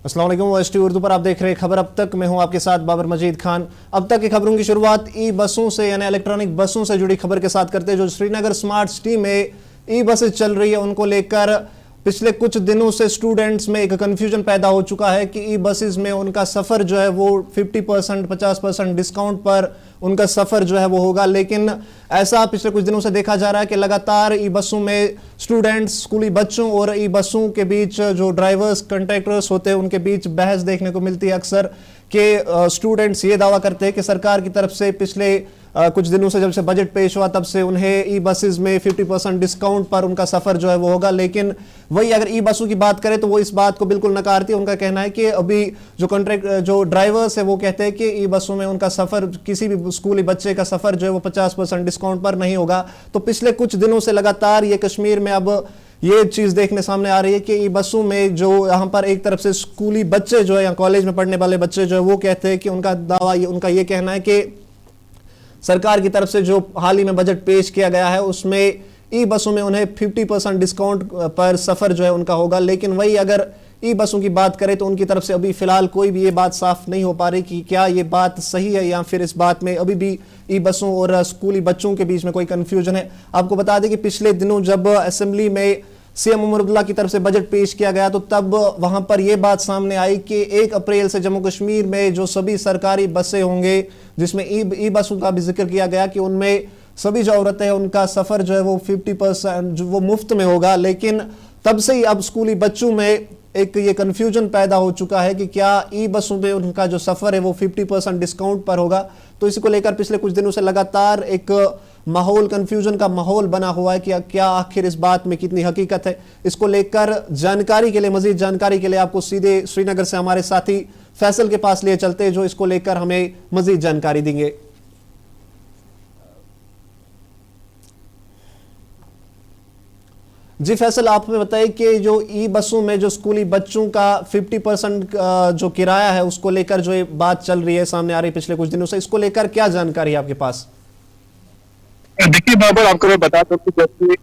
अस्सलाम वालेकुम। एसटी उर्दू पर आप देख रहे हैं खबर अब तक। मैं हूं आपके साथ बाबर मजीद खान। अब तक की खबरों की शुरुआत ई बसों से यानी इलेक्ट्रॉनिक बसों से जुड़ी खबर के साथ करते हैं। जो श्रीनगर स्मार्ट सिटी में ई बसें चल रही है उनको लेकर पिछले कुछ दिनों से स्टूडेंट्स में एक कंफ्यूजन पैदा हो चुका है कि ई बसेस में उनका सफ़र जो है वो 50% 50% डिस्काउंट पर उनका सफ़र जो है वो होगा, लेकिन ऐसा पिछले कुछ दिनों से देखा जा रहा है कि लगातार ई बसों में स्टूडेंट्स, स्कूली बच्चों और ई बसों के बीच जो ड्राइवर्स कंडक्टर्स होते हैं उनके बीच बहस देखने को मिलती है अक्सर कि स्टूडेंट्स ये दावा करते हैं कि सरकार की तरफ से पिछले कुछ दिनों से जब से बजट पेश हुआ तब से उन्हें ई बसेस में 50% डिस्काउंट पर उनका सफ़र जो है वो होगा, लेकिन वही अगर ई बसों की बात करें तो वो इस बात को बिल्कुल नकारती है। उनका कहना है कि अभी जो ड्राइवर्स है वो कहते हैं कि ई बसों में उनका सफ़र, किसी भी स्कूली बच्चे का सफ़र जो है वो 50% डिस्काउंट पर नहीं होगा। तो पिछले कुछ दिनों से लगातार ये कश्मीर में अब ये चीज़ देखने सामने आ रही है कि ई बसों में जो यहाँ पर एक तरफ से स्कूली बच्चे जो है या कॉलेज में पढ़ने वाले बच्चे जो है वो कहते हैं कि उनका दावा, उनका ये कहना है कि सरकार की तरफ से जो हाल ही में बजट पेश किया गया है उसमें ई बसों में उन्हें 50% डिस्काउंट पर सफ़र जो है उनका होगा, लेकिन वही अगर ई बसों की बात करें तो उनकी तरफ से अभी फिलहाल कोई भी ये बात साफ नहीं हो पा रही कि क्या ये बात सही है या फिर इस बात में अभी भी ई बसों और स्कूली बच्चों के बीच में कोई कंफ्यूजन है। आपको बता दें कि पिछले दिनों जब असेंबली में सीएम उमर अब्दुल्ला की तरफ से बजट पेश किया गया तो तब वहां पर यह बात सामने आई कि 1 अप्रैल से जम्मू कश्मीर में जो सभी सरकारी बसें होंगे, जिसमें ई बसों का भी जिक्र किया गया कि उनमें सभी जो औरतें हैं उनका सफ़र जो है वो 50% जो वो मुफ्त में होगा, लेकिन तब से ही अब स्कूली बच्चों में एक ये कंफ्यूजन पैदा हो चुका है कि क्या ई बसों में उनका जो सफ़र है वो 50% डिस्काउंट पर होगा। तो इसी को लेकर पिछले कुछ दिनों से लगातार एक माहौल, कंफ्यूजन का माहौल बना हुआ है कि क्या आखिर इस बात में कितनी हकीकत है। इसको लेकर जानकारी के लिए, मजीद जानकारी के लिए आपको सीधे श्रीनगर से हमारे साथी फैसल के पास लिए चलते हैं जो इसको लेकर हमें मजीद जानकारी देंगे। जी फैसल, आप हमें बताइए कि जो ई बसों में जो स्कूली बच्चों का 50% जो किराया है उसको लेकर जो ये बात चल रही है, सामने आ रही है पिछले कुछ दिनों से, इसको लेकर क्या जानकारी है आपके पास? देखिए बाबर, आपको मैं बता दूं कि जब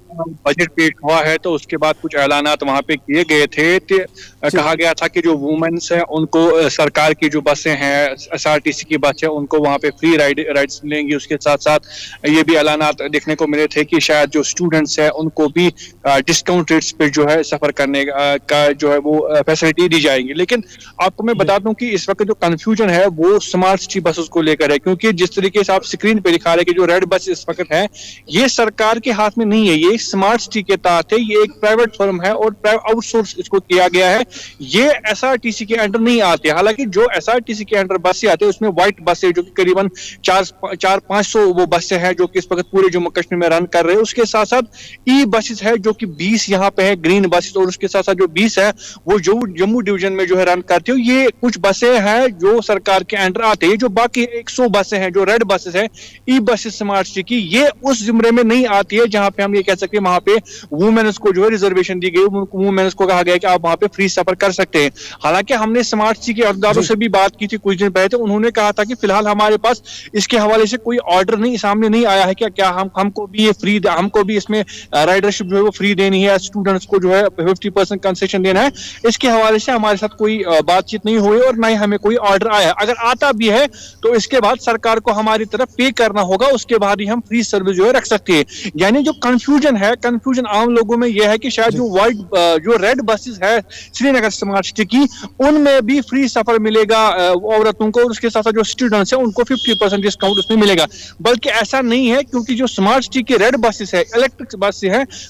बजट पेश हुआ है तो उसके बाद कुछ ऐलानात वहां पे किए गए थे। कहा गया था कि जो वुमेन्स हैं उनको सरकार की जो बसें हैं, एसआरटीसी की बस है, उनको वहां पे फ्री राइड्स मिलेंगी। उसके साथ साथ ये भी ऐलानात देखने को मिले थे कि शायद जो स्टूडेंट्स हैं उनको भी डिस्काउंट रेट्स पे जो है सफर करने का जो है वो फैसिलिटी दी जाएंगी। लेकिन आपको मैं बता दूं कि इस वक्त जो कंफ्यूजन है वो स्मार्ट सिटी बसेस को लेकर है, क्योंकि जिस तरीके से आप स्क्रीन पे दिखा रहे हैं कि जो रेड बस इस वक्त है ये सरकार के हाथ में नहीं है, ये स्मार्ट सिटी के तहत है, ये एक प्राइवेट फर्म है और आउटसोर्स इसको किया गया है। ये एसआरटीसी के अंडर नहीं आते। हालांकि जो एसआरटीसी के अंडर बसें आते हैं उसमें व्हाइट बसें जो कि करीबन 400-500 वो बसें हैं जो कि इस वक्त पूरे जम्मू कश्मीर में रन कर रहे हैं। उसके साथ साथ ई बसेस है जो कि 20 यहाँ पे है ग्रीन बसेस, और उसके साथ साथ जो 20 है वो जो जम्मू डिवीजन में जो है रन करती है। ये कुछ बसें हैं जो सरकार के अंडर आते हैं। जो बाकी 100 बसें हैं जो रेड बसेस है, ई बसेस स्मार्ट सिटी की, ये उस जिम्मे में नहीं आती है जहां पे हम ये कह सकते हैं वहां पे वुमेन्स को जो है रिजर्वेशन दी गई, वुमेन्स को कहा गया कि आप वहां पे फ्री सफर कर सकते हैं। हालांकि हमने स्मार्ट सिटी के अहदेदारों से भी बात की थी कुछ दिन पहले, तो उन्होंने कहा था कि फिलहाल हमारे पास इसके हवाले से कोई ऑर्डर नहीं सामने नहीं आया है कि क्या हमको भी ये फ्री, हमको भी इसमें राइडरशिप जो है वो फ्री देनी है, स्टूडेंट्स को जो है 50% कंसेशन देना है। इसके हवाले से हमारे साथ कोई बातचीत नहीं हुई और ना ही हमें कोई ऑर्डर आया। अगर आता भी है तो इसके बाद सरकार को हमारी तरफ पे करना होगा, उसके बाद ही हम फ्री सर्विस जो है रख सकते हैं। यानी जो कंफ्यूजन है, कंफ्यूजन आम लोगों में यह है कि शायद जो रेड बसेस है श्रीनगर स्मार्ट सिटी की, उनमें भी फ्री सफर मिलेगा औरतों को, और उसके साथ साथ जो स्टूडेंट्स हैं उनको 50% डिस्काउंट उसमें मिलेगा। बल्कि ऐसा नहीं है, क्योंकि जो स्मार्ट सिटी की रेड बसेस है, इलेक्ट्रिक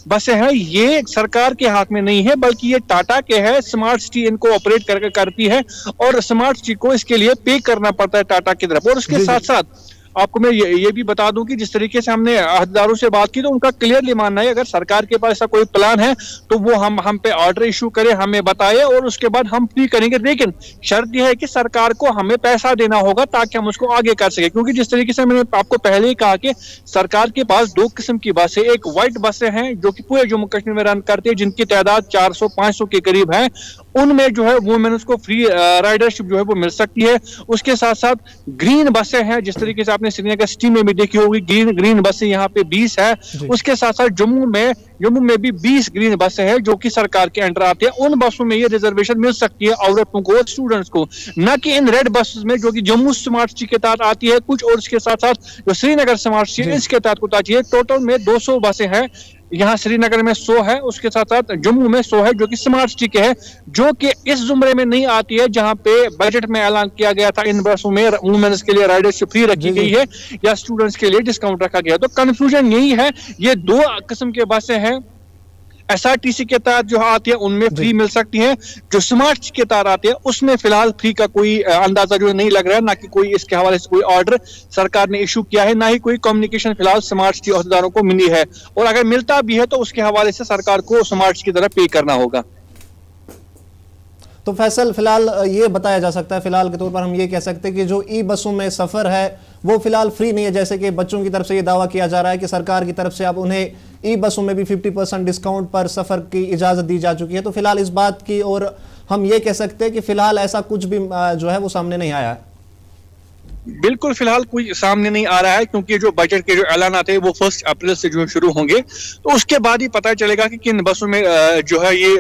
बसें हैं, ये सरकार के हाथ में नहीं है बल्कि ये टाटा के है। स्मार्ट सिटी इनको ऑपरेट करती है और स्मार्ट सिटी को इसके लिए पे करना पड़ता है टाटा की तरफ। और उसके साथ साथ आपको मैं ये भी बता दूं कि जिस तरीके से हमने अहदेदारों से बात की तो उनका क्लियरली मानना है अगर सरकार के पास ऐसा कोई प्लान है तो वो हम पे ऑर्डर इशू करे, हमें बताए और उसके बाद हम फ्री करेंगे। लेकिन शर्त यह है कि सरकार को हमें पैसा देना होगा ताकि हम उसको आगे कर सके। क्योंकि जिस तरीके से मैंने आपको पहले ही कहा कि सरकार के पास 2 किस्म की बसें, एक व्हाइट बसें हैं जो कि पूरे जम्मू कश्मीर में रन करती है जिनकी तादाद 400-500 के करीब है, उनमें जो है वुमेन्स को फ्री राइडरशिप जो है वो मिल सकती है। उसके साथ साथ ग्रीन बसें हैं, जिस तरीके से आपने श्रीनगर सिटी में भी देखी होगी, ग्रीन बसें यहाँ पे 20 है। उसके साथ साथ जम्मू में भी 20 ग्रीन बसें हैं जो कि सरकार के अंडर आती है। उन बसों में ये रिजर्वेशन मिल सकती है औरतों को, स्टूडेंट्स को, न कि इन रेड बसेस में जो कि जम्मू स्मार्ट सिटी के तहत आती है कुछ, और इसके साथ साथ जो श्रीनगर स्मार्ट सिटी इसके तहत कुछ आती है। टोटल में 200 बसें हैं। यहाँ श्रीनगर में 100 है, उसके साथ साथ जम्मू में 100 है जो कि स्मार्ट सिटी के है, जो कि इस जुमरे में नहीं आती है जहां पे बजट में ऐलान किया गया था इन बसों में वुमेन्स के लिए राइडरशिप फ्री रखी गई है या स्टूडेंट्स के लिए डिस्काउंट रखा गया। तो कंफ्यूजन यही है। ये दो किस्म के बसें हैं, एसआरटीसी के तहत जो आती है उनमें फ्री मिल सकती है, जो स्मार्ट सिटी के तहत आती है उसमें फिलहाल फ्री का कोई अंदाजा जो नहीं लग रहा है, ना कि कोई इसके हवाले से कोई ऑर्डर सरकार ने इशू किया है, ना ही कोई कम्युनिकेशन फिलहाल स्मार्ट सिटी अहदेदारों को मिली है। और अगर मिलता भी है तो उसके हवाले से सरकार को स्मार्ट सिटी की तरफ पे करना होगा। तो फैसल, फिलहाल ये बताया जा सकता है, फिलहाल के तौर पर हम ये कह सकते हैं कि जो ई बसों में सफर है वो फिलहाल फ्री नहीं है, जैसे कि बच्चों की तरफ से ये दावा किया जा रहा है कि सरकार की तरफ से अब उन्हें ई बसों में भी 50% डिस्काउंट पर सफर की इजाजत दी जा चुकी है। तो फिलहाल इस बात की और हम ये कह सकते हैं कि फिलहाल ऐसा कुछ भी जो है वो सामने नहीं आया है। बिल्कुल फिलहाल कोई सामने नहीं आ रहा है, क्योंकि जो बजट के जो ऐलान आते हैं वो 1 अप्रैल से जो शुरू होंगे, तो उसके बाद ही पता चलेगा कि किन बसों में जो है ये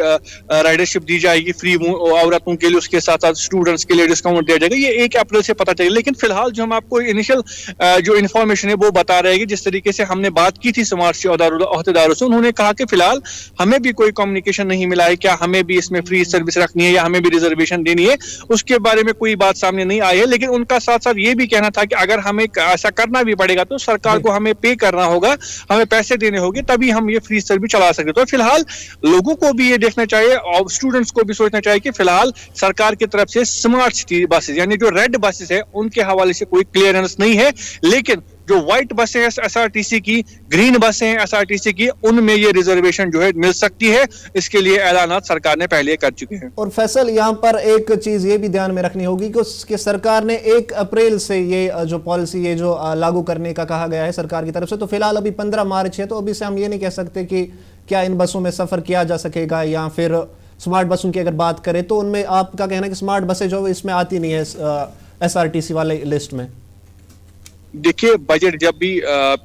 राइडरशिप दी जाएगी फ्री औरतों के लिए, उसके साथ साथ स्टूडेंट्स के लिए डिस्काउंट दिया जाएगा। ये 1 अप्रैल से पता चलेगा। लेकिन फिलहाल जो हम आपको इनिशियल जो इन्फॉर्मेशन है वो बता रहे हैं, जिस तरीके से हमने बात की थी स्मार्ट सिटी अहदेदारों से, उन्होंने कहा कि फिलहाल हमें भी कोई कम्युनिकेशन नहीं मिला है, क्या हमें भी इसमें फ्री सर्विस रखनी है या हमें भी रिजर्वेशन देनी है, उसके बारे में कोई बात सामने नहीं आई है। लेकिन उनका साथ साथ ये भी कहना था कि अगर हमें ऐसा करना भी पड़ेगा तो सरकार को हमें पे करना होगा, हमें पैसे देने होंगे, तभी हम ये फ्री सर्विस चला सकते। तो फिलहाल लोगों को भी ये देखना चाहिए और स्टूडेंट्स को भी सोचना चाहिए कि फिलहाल सरकार की तरफ से स्मार्ट सिटी बसेस यानी जो रेड बसेस है उनके हवाले से कोई क्लियरेंस नहीं है, लेकिन जो व्हाइट बसें हैं एसआरटीसी की, ग्रीन बसें हैं एसआरटीसी की, उनमें ये रिजर्वेशन जो है मिल सकती है। इसके लिए ऐलान सरकार ने पहले कर चुके हैं। और फैसल, यहाँ पर एक चीज ये भी ध्यान में रखनी होगी कि उसके सरकार ने 1 अप्रैल से ये जो पॉलिसी ये जो लागू करने का कहा गया है सरकार की तरफ से, तो फिलहाल अभी 15 मार्च है, तो अभी से हम ये नहीं कह सकते कि क्या इन बसों में सफर किया जा सकेगा, या फिर स्मार्ट बसों की अगर बात करें तो उनमें आपका कहना है कि स्मार्ट बसें जो इसमें आती नहीं है एसआरटीसी वाले लिस्ट में। देखिए, बजट जब भी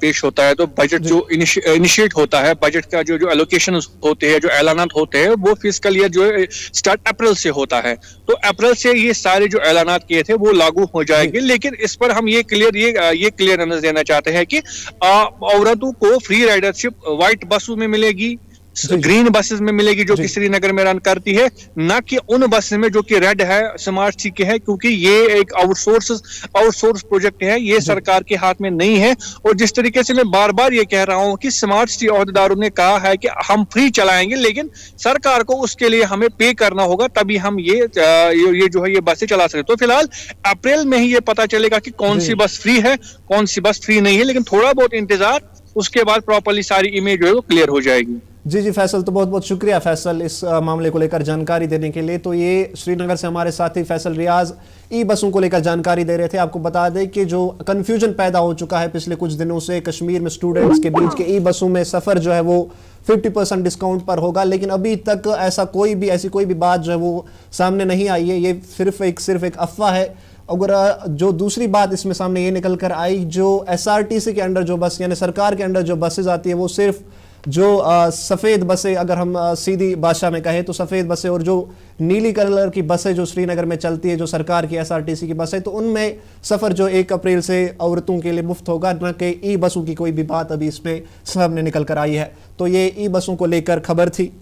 पेश होता है तो बजट जो इनिशिएट होता है, बजट का जो एलोकेशन होते हैं, जो ऐलानात होते हैं, वो फिस्कल ईयर जो स्टार्ट अप्रैल से होता है। तो अप्रैल से ये सारे जो ऐलानात किए थे वो लागू हो जाएंगे। लेकिन इस पर हम ये क्लियर देना चाहते हैं कि औरतों को फ्री राइडरशिप व्हाइट बसों में मिलेगी, ग्रीन बसेस में मिलेगी जो कि श्रीनगर में रन करती है, ना कि उन बसेस में जो कि रेड है स्मार्ट सिटी के है, क्योंकि ये एक आउटसोर्स प्रोजेक्ट है, ये सरकार के हाथ में नहीं है। और जिस तरीके से मैं बार बार ये कह रहा हूं कि स्मार्ट सिटी अहदेदारों ने कहा है कि हम फ्री चलाएंगे, लेकिन सरकार को उसके लिए हमें पे करना होगा, तभी हम ये जो है ये बसें चला सकते। तो फिलहाल अप्रैल में ही ये पता चलेगा कि कौन सी बस फ्री है, कौन सी बस फ्री नहीं है। लेकिन थोड़ा बहुत इंतजार, उसके बाद प्रॉपर्ली सारी इमेज जो है वो क्लियर हो जाएगी। जी फैसल, तो बहुत बहुत शुक्रिया फैसल इस मामले को लेकर जानकारी देने के लिए। तो ये श्रीनगर से हमारे साथी फैसल रियाज ई बसों को लेकर जानकारी दे रहे थे। आपको बता दें कि जो कन्फ्यूजन पैदा हो चुका है पिछले कुछ दिनों से कश्मीर में स्टूडेंट्स के बीच के ई बसों में सफ़र जो है वो 50% डिस्काउंट पर होगा, लेकिन अभी तक ऐसी कोई भी बात जो है वो सामने नहीं आई है। ये सिर्फ एक अफवाह है। अगर जो दूसरी बात इसमें सामने ये निकल कर आई, जो एसआरटीसी के अंडर जो बस यानी सरकार के अंडर जो बसेज आती है वो सिर्फ जो सफ़ेद बसें, अगर हम सीधी भाषा में कहें तो सफ़ेद बसें, और जो नीली कलर की बसें जो श्रीनगर में चलती है जो सरकार की एसआरटीसी की बसें, तो उनमें सफ़र जो 1 अप्रैल से औरतों के लिए मुफ्त होगा, न कि ई बसों की कोई भी बात अभी इसमें सामने निकल कर आई है। तो ये ई बसों को लेकर खबर थी।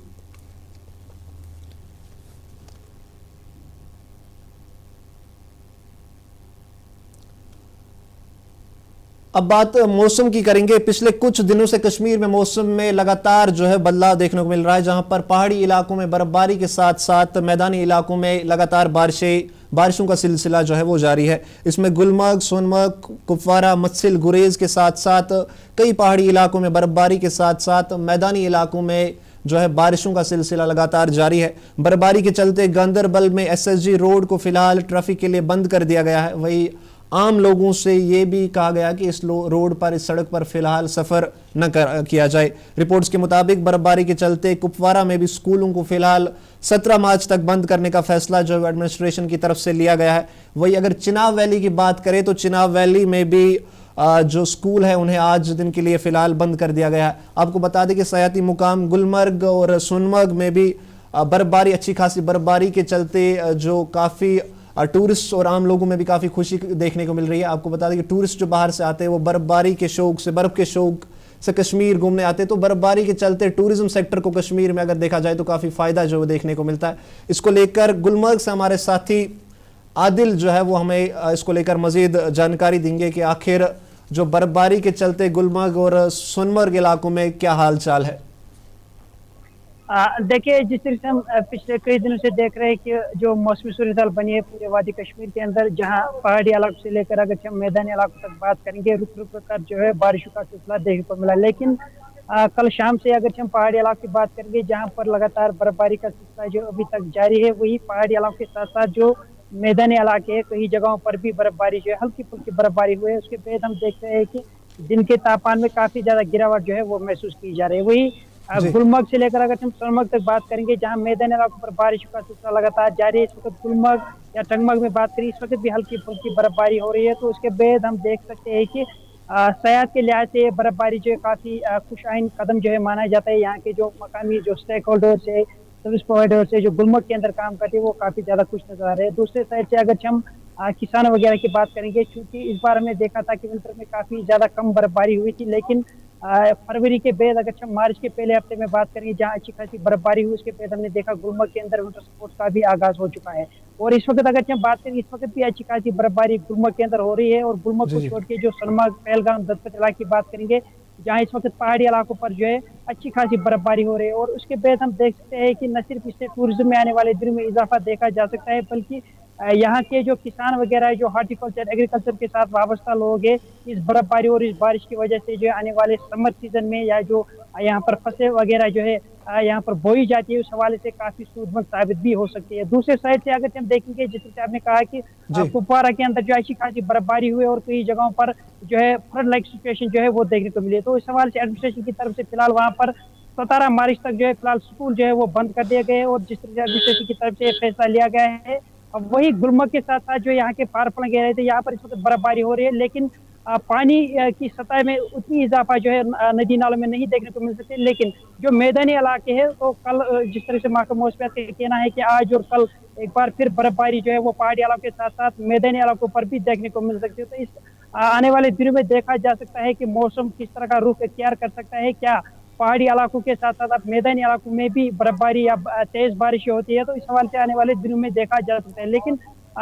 अब बात मौसम की करेंगे। पिछले कुछ दिनों से कश्मीर में मौसम में लगातार जो है बदलाव देखने को मिल रहा है, जहां पर पहाड़ी इलाकों में बर्फबारी के साथ साथ मैदानी इलाकों में लगातार बारिशों का सिलसिला जो है वो जारी है। इसमें गुलमर्ग, सोनमर्ग, कुपवारा, मत्सिल, गुरेज के साथ साथ कई पहाड़ी इलाकों में बर्फबारी के साथ साथ मैदानी इलाकों में जो है बारिशों का सिलसिला लगातार जारी है। बर्फबारी के चलते गांदरबल में एसएसजी रोड को फिलहाल ट्रैफिक के लिए बंद कर दिया गया है। वही आम लोगों से ये भी कहा गया कि इस रोड पर, इस सड़क पर फिलहाल सफर न किया जाए। रिपोर्ट्स के मुताबिक बर्फबारी के चलते कुपवारा में भी स्कूलों को फिलहाल 17 मार्च तक बंद करने का फैसला जो एडमिनिस्ट्रेशन की तरफ से लिया गया है। वही अगर चिनाब वैली की बात करें तो चिनाब वैली में भी जो स्कूल है उन्हें आज दिन के लिए फिलहाल बंद कर दिया गया है। आपको बता दें कि सयाती मुकाम गुलमर्ग और सोनमर्ग में भी बर्फबारी, अच्छी खासी बर्फबारी के चलते जो काफी टूरिस्ट और आम लोगों में भी काफी खुशी देखने को मिल रही है। आपको बता दें कि टूरिस्ट जो बाहर से आते हैं वो बर्फबारी के शौक से, बर्फ के शौक से कश्मीर घूमने आते हैं, तो बर्फबारी के चलते टूरिज्म सेक्टर को कश्मीर में अगर देखा जाए तो काफी फायदा जो देखने को मिलता है। इसको लेकर गुलमर्ग से हमारे साथी आदिल जो है वो हमें इसको लेकर मजीद जानकारी देंगे कि आखिर जो बर्फबारी के चलते गुलमर्ग और सोनमर्ग इलाकों में क्या हाल चाल है। देखिए, जिस तरह से हम पिछले कई दिनों से देख रहे हैं कि जो मौसमी सूरत हाल बनी है पूरे वादी कश्मीर के अंदर, जहां पहाड़ी इलाकों से लेकर अगर हम मैदानी इलाकों तक बात करेंगे, रुक रुक कर जो है बारिशों का सिलसिला देखने को मिला। लेकिन कल शाम से अगर हम पहाड़ी इलाकों की बात करेंगे, जहां पर लगातार बर्फबारी का सिलसिला जो अभी तक जारी है, वही पहाड़ी इलाकों के साथ साथ जो मैदानी इलाके है, कई जगहों पर भी बर्फबारी जो है, हल्की फुल्की बर्फबारी हुई है। उसके बाद हम देख रहे हैं कि दिन के तापमान में काफी ज्यादा गिरावट जो है वो महसूस की जा रही है। वही गुलमर्ग से लेकर अगर हम सोनमर्ग तक बात करेंगे, जहां मैदानी इलाकों पर बारिश का सिलसिला लगातार जारी है, इस वक्त गुलमर्ग या टंगमर्ग में बात करें, इस वक्त भी हल्की फुल्की बर्फबारी हो रही है। तो उसके बाद हम देख सकते हैं कि सयाहत के लिहाज से बर्फबारी जो है काफी खुशाइन कदम जो है माना जाता है। यहाँ के जो मकामी जो स्टेक होल्डर्स है, सर्विस प्रोवाइडर्स है, जो गुलमर्ग के अंदर काम करते हैं, वो काफी ज्यादा खुश नजर आ रहे हैं। दूसरे साइड से अगर हम किसानों वगैरह की बात करेंगे, क्योंकि इस बार हमने देखा था कि विंटर में काफी ज्यादा कम बर्फबारी हुई थी, लेकिन फरवरी के बाद अगर हम मार्च के पहले हफ्ते में बात करेंगे, जहां अच्छी खासी बर्फबारी हुई, उसके बाद हमने देखा गुलमर्ग के अंदर विंटर स्पोर्ट्स का भी आगाज हो चुका है। और इस वक्त अगर हम बात करें, इस वक्त भी अच्छी खासी बर्फबारी गुलमर्ग के अंदर हो रही है। और गुलमर्ग को छोड़ के जो सोनमर्ग, पहलगाम, दत्तपत इलाके की बात करेंगे, जहाँ इस वक्त पहाड़ी इलाकों पर जो है अच्छी खासी बर्फबारी हो रही है। और उसके बाद हम देख सकते हैं कि न सिर्फ इससे टूरिज्म में आने वाले दिनों में इजाफा देखा जा सकता है, बल्कि यहाँ के जो किसान वगैरह है, जो हार्टिकल्चर, एग्रीकल्चर के साथ वाबस्ता लोग हैं, इस बर्फबारी और इस बारिश की वजह से जो है आने वाले समर सीजन में या जो यहाँ पर फसलें वगैरह जो है यहाँ पर बोई जाती है, उस हवाले से काफी सूदमंद साबित भी हो सकती है। दूसरे साइड से अगर हम देखेंगे, जिस तरह आपने कहा कि कुपवारा के अंदर जो अच्छी खासी बर्फबारी हुई और कई जगहों पर जो है फ्लड लाइक सिचुएशन जो है वो देखने को मिली, तो इस हवाले से एडमिनिस्ट्रेशन की तरफ से फिलहाल वहाँ पर 17 मार्च तक जो है फिलहाल स्कूल जो है वो बंद कर दिए गए। और जिस तरह से एडमिनिस्ट्रेशन की तरफ से फैसला लिया गया है, अब वही गुलमर्ग के साथ साथ जो यहाँ के पार पड़ गए थे, यहाँ पर इस वक्त बर्फबारी हो रही है, लेकिन पानी की सतह में उतनी इजाफा जो है नदी नालों में नहीं देखने को मिल सकते। लेकिन जो मैदानी इलाके हैं, तो कल जिस तरह से महकमा मौसमियात का कहना है कि आज और कल एक बार फिर बर्फबारी जो है वो पहाड़ी इलाकों के साथ साथ मैदानी इलाकों पर भी देखने को मिल सकती है। तो इस आने वाले दिनों में देखा जा सकता है कि मौसम किस तरह का रुख इख्तियार कर सकता है। क्या पहाड़ी इलाकों के साथ साथ अब मैदानी इलाकों में भी बर्फबारी या तेज बारिश होती है, तो इस हवाले से आने वाले दिनों में देखा जा सकता है। लेकिन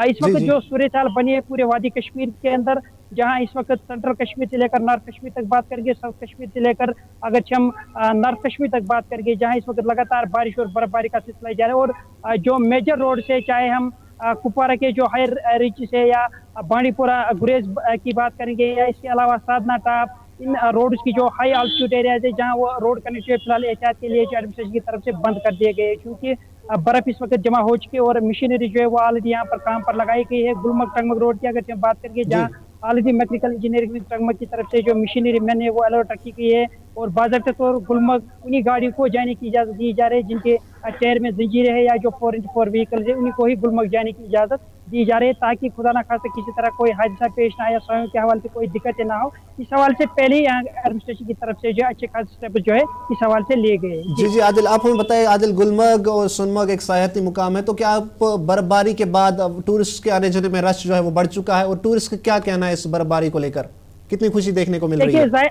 इस वक्त जो सूरत हाल बनी है पूरे वादी कश्मीर के अंदर, जहां इस वक्त सेंट्रल कश्मीर से लेकर नॉर्थ कश्मीर तक बात करेंगे, साउथ कश्मीर से लेकर अगर हम नॉर्थ कश्मीर तक बात करेंगे, जहां इस वक्त लगातार बारिश और बर्फबारी का सिलसिला जारी है। और जो मेजर रोड से, चाहे हम कुपवारा के जो हायर रिच से या बांडीपुरा गुरेज की बात करेंगे, या इसके अलावा साधना टाप, इन रोड्स की जो हाई आल्टीट्यूड एरियाज है, जहां वो रोड कनेक्टिविटी फिलहाल एहतियात के लिए एडमिनिस्ट्रेशन की तरफ से बंद कर दिए गए, क्योंकि बर्फ इस वक्त जमा हो चुकी है और मशीनरी जो है वो ऑलरेडी यहाँ पर काम पर लगाई गई है। गुलमर्ग टंगमर्ग रोड की अगर हम बात करेंगे, जहाँ ऑलरेडी मैकेनिकल इंजीनियरिंग टंगमर्ग की तरफ से जो मशीनरी मैन है वो अलर्ट रखी गई है, और बाज़ाब्ता तौर गुलमर्ग उन्हीं गाड़ियों को जाने की इजाज़त दी जा रही है जिनके टायर में जंजीरें है या जो 4x4 व्हीकल है, उन्हीं को ही गुलमर्ग जाने की इजाज़त दी जा रही है, ताकि खुदा ना खासा किसी तरह कोई हादसा पेश ना आए या स्वयं के हवाले से कोई दिक्कतें ना हो। इस हवाले से पहले ही यहाँ एडमिनिस्ट्रेशन की तरफ से जो अच्छे खासे स्टेप जो है इस हवाले से लिए गए। जी आदिल, आप हमें बताएं, आदिल गुलमर्ग और सोनमर्ग एक सयाहती मुकाम है, तो क्या आप बर्फबारी के बाद टूरिस्ट के आने जाने में रश जो है वो बढ़ चुका है, और टूरिस्ट का क्या कहना है इस बर्फबारी को लेकर, कितनी खुशी देखने को मिल रही है?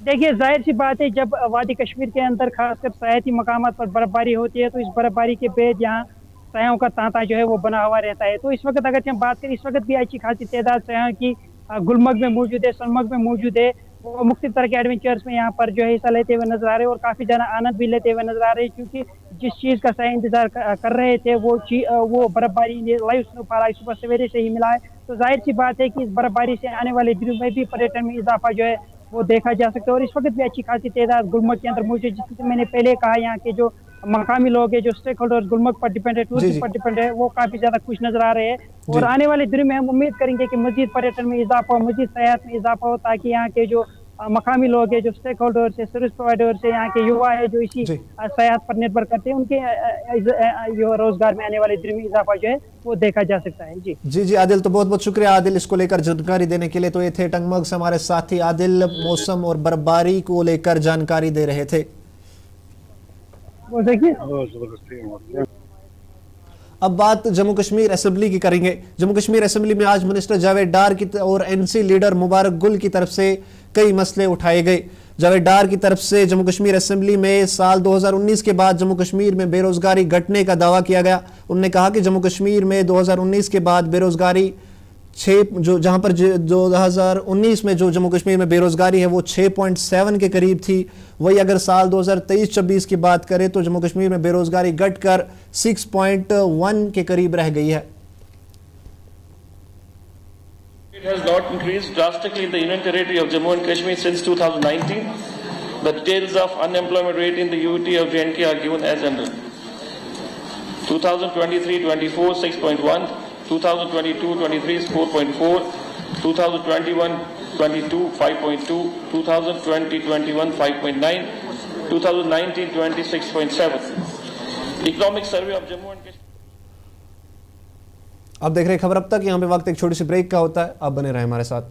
देखिए, जाहिर सी बात है, जब वादी कश्मीर के अंदर खासकर सयाहती मकामात पर बर्फबारी होती है, तो इस बर्फबारी के बाद यहाँ सयाहों का तांता जो है वो बना हुआ रहता है। तो इस वक्त अगर हम बात करें, इस वक्त भी अच्छी खासी तादाद सयाहों की गुलमर्ग में मौजूद है, सोनमर्ग में मौजूद है। वो मुख्तलिफ तरह के एडवेंचर्स में यहाँ पर जो है हिस्सा लेते हुए नजर आ रहे हैं और काफी ज्यादा आनंद भी लेते हुए नजर आ रहे हैं, क्योंकि जिस चीज का सयाह इंतजार कर रहे थे वो बर्फबारी लाइव स्नोफॉल आज सुबह सवेरे से ही मिला है। तो जाहिर सी बात है कि इस बर्फबारी से आने वाले दिनों में भी पर्यटन में इजाफा जो है वो देखा जा सकता है। और इस वक्त भी अच्छी खासी तादाद गुलमर्ग के अंदर मौजूद है। जिससे मैंने पहले कहा, यहाँ के जो मकामी लोग हैं, जो स्टेक होल्डर्स गुलमर्ग पर डिपेंड है, जी टूरिज्म जी पर डिपेंड है, वो काफी ज्यादा खुश नजर आ रहे हैं। जी और आने वाले दिनों में हम उम्मीद करेंगे कि मजीद पर्यटन में इजाफा हो, मजीद सयाहत में इजाफा हो, ताकि यहाँ के जो मकामी लोग हैं, जो स्टेक होल्डर्स है, सर्विस प्रोवाइडर्स है, यहाँ के युवा है जो इसी जी सयाहत पर निर्भर करते हैं, उनके जो रोजगार में आने वाले दिनों में इजाफा जो है वो देखा जा सकता है। जी जी जी आदिल, तो बहुत बहुत शुक्रिया आदिल इसको लेकर जानकारी देने के लिए। तो ये थे टंगमर्ग से हमारे साथी आदिल, मौसम और बर्फबारी को लेकर जानकारी दे रहे थे। वो देखिए, अब बात जम्मू कश्मीर असेंबली की करेंगे। जम्मू कश्मीर असेंबली में आज मिनिस्टर जावेद डार की और एनसी लीडर मुबारक गुल की तरफ से कई मसले उठाए गए। जावेद डार की तरफ से जम्मू कश्मीर असेंबली में साल 2019 के बाद जम्मू कश्मीर में बेरोजगारी घटने का दावा किया गया। उन्होंने कहा कि जम्मू कश्मीर में 2019 के बाद बेरोजगारी जहां पर 2019 में जो जम्मू कश्मीर में बेरोजगारी है वो 6.7 के करीब थी, वही अगर साल 2023-24 की बात करें तो जम्मू कश्मीर में बेरोजगारी घटकर 6.1 के करीब रह गई है। It has not increased drastically in the Union Territory of Jammu and Kashmir since 2019. The details of unemployment rate in the UT of J&K are given as under. 2023-24 6.1, 2022-23 is 4.4, 2021-22 5.2, 2020-21 5.9, 2019-20 6.7. Economic Survey of Jammu and Kashmir. आप देख रहे हैं खबर अब तक। यहाँ पे वक्त एक छोटी सी ब्रेक का होता है, आप बने रहे हमारे साथ।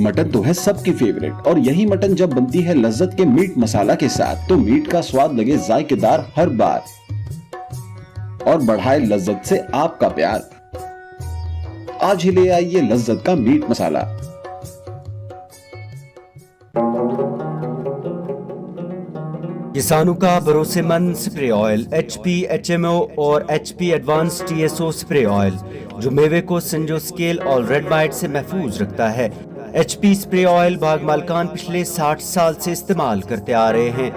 मटन तो है सबकी फेवरेट, और यही मटन जब बनती है लज्जत के मीट मसाला के साथ तो मीट का स्वाद लगे जायकेदार हर बार और बढ़ाए लज्जत से आपका प्यार। आज ही ले आइए लज्जत का मीट मसाला। किसानों का भरोसेमंद स्प्रे ऑयल HP HMO और HP advance TSO spray oil, जो मेवे को संजो स्केल और रेड माइट से महफूज रखता है। HP स्प्रे ऑयल बाग मालकान पिछले 60 साल से इस्तेमाल करते आ रहे हैं।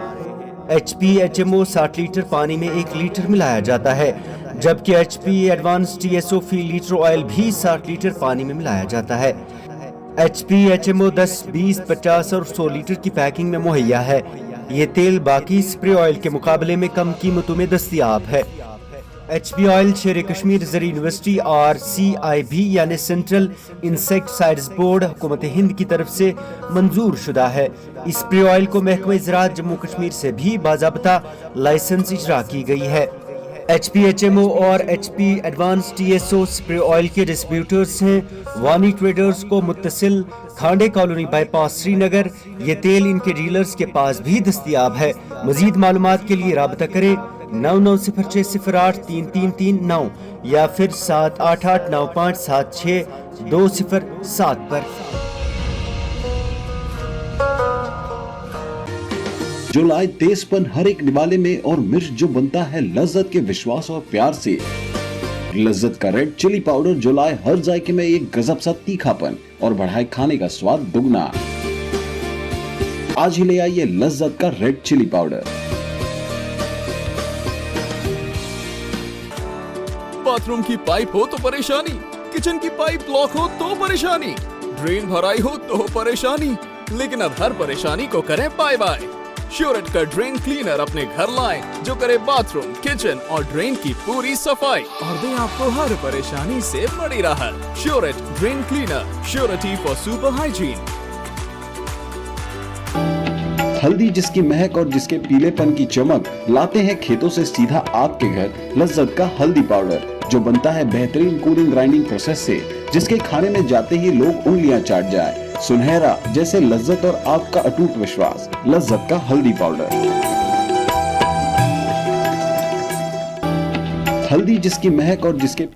HP HMO 60 लीटर पानी में 1 लीटर मिलाया जाता है, जबकि HP एडवांस TSO फी लीटर ऑयल भी 60 लीटर पानी में मिलाया जाता है। HP HMO 10, 20, 50 और 100 लीटर की पैकिंग में मुहैया है। ये तेल बाकी स्प्रे ऑयल के मुकाबले में कम कीमतों में दस्तयाब है। HP ऑयल शेर कश्मीर ज़री यूनिवर्सिटी और CIB यानी सेंट्रल इंसेक्टिसाइड्स बोर्ड हुकूमत हिंद की तरफ से मंजूर शुदा है। इस स्प्रे ऑयल को महकमा ज़राअत जम्मू कश्मीर से भी बाज़ाब्ता लाइसेंस इजरा की गई है। HP HMO और HP advance TSO spray oil के डिस्ट्रीब्यूटर्स हैं वानी ट्रेडर्स को मुत्तसिल खांडे कॉलोनी बाईपास श्रीनगर। ये तेल इनके डीलर्स के पास भी दस्तयाब है। मजीद मालूमात के लिए राबता करें 9906083339 या फिर 7889576207 पर। जो लाए तेजपन हर एक निवाले में और मिर्च जो बनता है लज्जत के विश्वास और प्यार से। लज्जत का रेड चिली पाउडर जो लाए हर जायके में एक गजब सा तीखापन और बढ़ाए खाने का स्वाद दुगना। आज ही ले आइए लज्जत का रेड चिली पाउडर। बाथरूम की पाइप हो तो परेशानी, किचन की पाइप ब्लॉक हो तो परेशानी, ड्रेन भराई हो तो परेशानी, लेकिन अब हर परेशानी को करें बाय बाय। श्योरेट का ड्रेन क्लीनर अपने घर लाएं, जो करे बाथरूम, किचन और ड्रेन की पूरी सफाई और दे आपको हर परेशानी से बड़ी राहत। श्योरेट drain cleaner, surety for super hygiene. हल्दी जिसकी महक और जिसके पीलेपन की चमक, लाते हैं खेतों से सीधा आपके घर लज्जत का हल्दी पाउडर, जो बनता है बेहतरीन कूलिंग ग्राइंडिंग प्रोसेस से, जिसके खाने में जाते ही लोग उंगलियां चाट जाए। सुनहरा जैसे लज्जत और आपका अटूट विश्वास, लज्जत का हल्दी पाउडर। हल्दी जिसकी महक और जिसके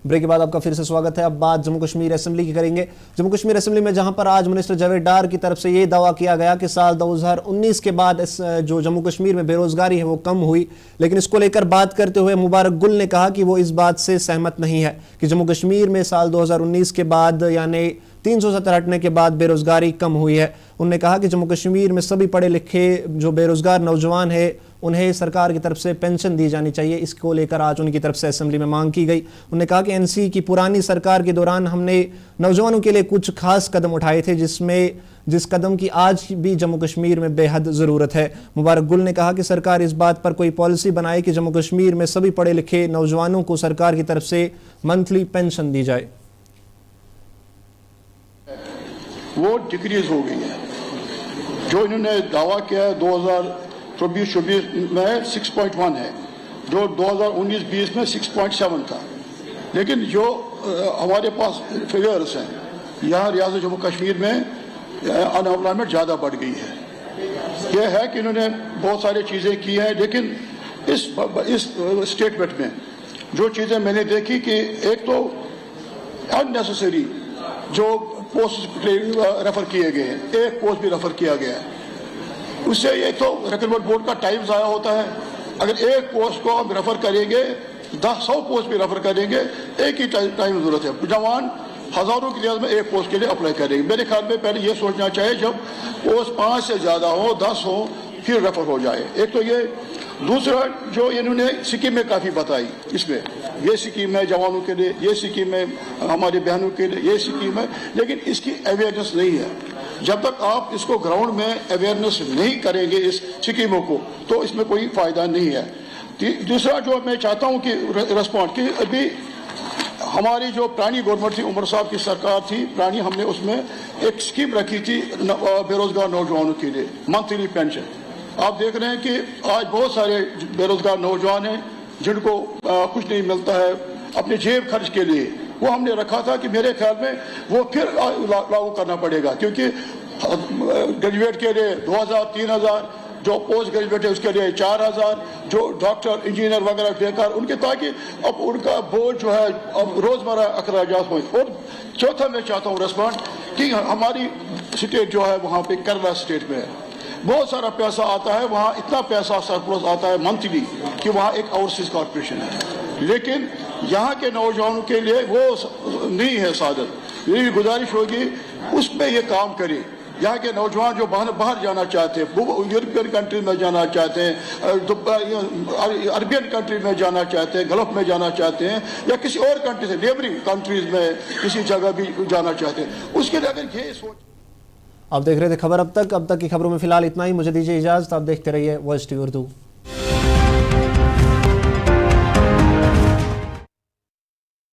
ब्रेक के बाद आपका फिर से स्वागत है। अब बात जम्मू कश्मीर असेंबली की करेंगे। जम्मू कश्मीर असेंबली में जहां पर आज मिनिस्टर जावेद डार की तरफ से ये दावा किया गया कि साल 2019 के बाद जो जम्मू कश्मीर में बेरोजगारी है वो कम हुई, लेकिन इसको लेकर बात करते हुए मुबारक गुल ने कहा कि वो इस बात से सहमत नहीं है कि जम्मू कश्मीर में साल 2019 के बाद यानी 370 हटने के बाद बेरोजगारी कम हुई है। उन्होंने कहा कि जम्मू कश्मीर में सभी पढ़े लिखे जो बेरोजगार नौजवान है उन्हें सरकार की तरफ से पेंशन दी जानी चाहिए। इसको लेकर आज उनकी तरफ से असेंबली में मांग की गई। उन्होंने कहा कि एनसी की पुरानी सरकार के दौरान हमने नौजवानों के लिए कुछ खास कदम उठाए थे, जिस कदम की आज भी जम्मू कश्मीर में बेहद ज़रूरत है। मुबारक गुल ने कहा कि सरकार इस बात पर कोई पॉलिसी बनाए कि जम्मू कश्मीर में सभी पढ़े लिखे नौजवानों को सरकार की तरफ से मंथली पेंशन दी जाए। वो डिक्रीज हो गई है। जो इन्होंने दावा किया है 2024-26 में 6.1 है, जो 2019-20 में 6.7 था। लेकिन जो हमारे पास फिगर्स हैं, यहाँ रियासत जम्मू कश्मीर में अनएम्प्लॉयमेंट ज़्यादा बढ़ गई है। यह है कि इन्होंने बहुत सारी चीज़ें की हैं, लेकिन इस स्टेटमेंट में जो चीज़ें मैंने देखी कि एक तो अननेसेसरी जो पोस्ट रेफर किए गए हैं, एक पोस्ट भी रेफर किया गया है, उससे एक तो रिक्रूटमेंट बोर्ड का टाइम ज़ाया होता है। अगर एक पोस्ट को हम रेफर करेंगे, 100 पोस्ट भी रेफर करेंगे, एक ही टाइम ज़रूरत है। जवान हज़ारों की तादाद में एक पोस्ट के लिए अप्लाई करेंगे। मेरे ख्याल में पहले ये सोचना चाहिए, जब पोस्ट 5 से ज़्यादा हो, 10 हो, फिर रेफर हो जाए। एक तो ये। दूसरा, जो इन्होंने स्कीम में काफ़ी बताई, इसमें ये स्कीम है जवानों के लिए, ये स्कीम है हमारी बहनों के लिए, ये स्कीम है, लेकिन इसकी अवेयरनेस नहीं है। जब तक आप इसको ग्राउंड में अवेयरनेस नहीं करेंगे इस स्कीमों को, तो इसमें कोई फ़ायदा नहीं है। दूसरा जो मैं चाहता हूँ कि रिस्पॉन्ड कि अभी हमारी जो पुरानी गवर्नमेंट थी, उमर साहब की सरकार थी पुरानी, हमने उसमें एक स्कीम रखी थी बेरोजगार नौजवानों के लिए, मंथली पेंशन। आप देख रहे हैं कि आज बहुत सारे बेरोजगार नौजवान हैं जिनको कुछ नहीं मिलता है अपने जेब खर्च के लिए। वो हमने रखा था कि मेरे ख्याल में वो फिर लागू करना पड़ेगा, क्योंकि ग्रेजुएट के लिए 2000-3000, जो पोस्ट ग्रेजुएट है उसके लिए 4000, जो डॉक्टर इंजीनियर वगैरह बेकार उनके, ताकि अब उनका बोझ जो है अब रोजमर्रा अखराजात हो। और चौथा मैं चाहता हूँ रिस्पॉन्ड कि हमारी स्टेट जो है वहाँ पे केरला स्टेट में है, बहुत सारा पैसा आता है, वहाँ इतना पैसा सरप्लस आता है मंथली कि वहाँ एक ओवरसीज कॉर्पोरेशन है, लेकिन यहाँ के नौजवानों के लिए वो नहीं है साधन। मेरी गुजारिश होगी उस पर ये काम करे। यहाँ के नौजवान जो बाहर जाना चाहते हैं, वो यूरोपियन कंट्री में जाना चाहते हैं, अरबियन कंट्री में जाना चाहते हैं, गल्फ में जाना चाहते हैं, या किसी और कंट्री से नेबरिंग कंट्रीज में किसी जगह भी जाना चाहते हैं, उसके लिए अगर ये सोच। आप देख रहे थे खबर अब तक की खबरों में फिलहाल इतना ही। मुझे दीजिए इजाजत। आप देखते रहिए वॉइस टीवी उर्दू।